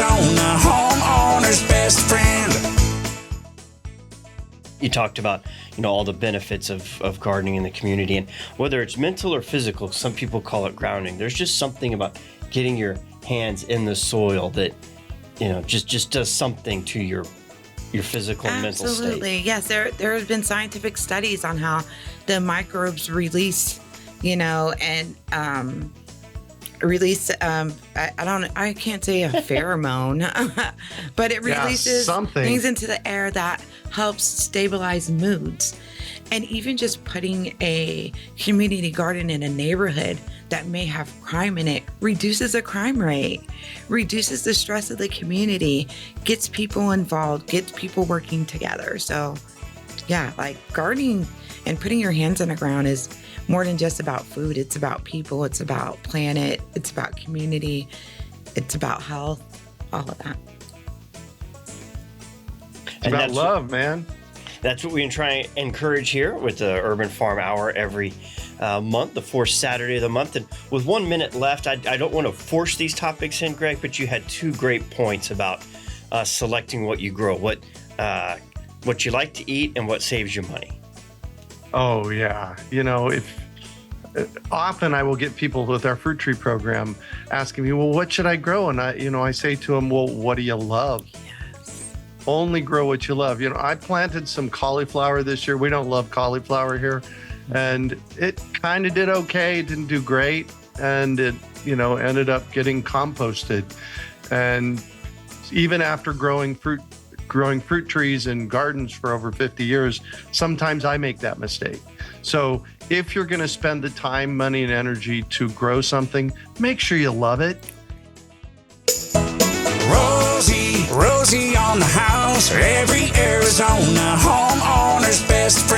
Arizona, homeowner's best friend. You talked about, all the benefits of gardening in the community, and whether it's mental or physical, some people call it grounding. There's just something about getting your hands in the soil that, just does something to your physical and mental state. Absolutely. Yes, there have been scientific studies on how the microbes release, and release I can't say a pheromone, but it releases things into the air that helps stabilize moods. And even just putting a community garden in a neighborhood that may have crime in it reduces the crime rate, reduces the stress of the community, gets people involved, gets people working together. So yeah, like gardening and putting your hands on the ground is more than just about food. It's about people. It's about planet. It's about community. It's about health, all of that. It's about love, man. That's what we try and encourage here with the Urban Farm Hour every month, the fourth Saturday of the month. And with 1 minute left, I don't want to force these topics in, Greg, but you had two great points about selecting what you grow, what you like to eat and what saves you money. Oh, yeah. Often I will get people with our fruit tree program asking me, well, what should I grow? And I say to them, well, what do you love? Only grow what you love. I planted some cauliflower this year. We don't love cauliflower here. And it kind of did okay. It didn't do great. And it, ended up getting composted. And even after growing fruit trees and gardens for over 50 years, sometimes I make that mistake. So if you're going to spend the time, money, and energy to grow something, make sure you love it. Rosie on the house, every Arizona homeowner's best friend.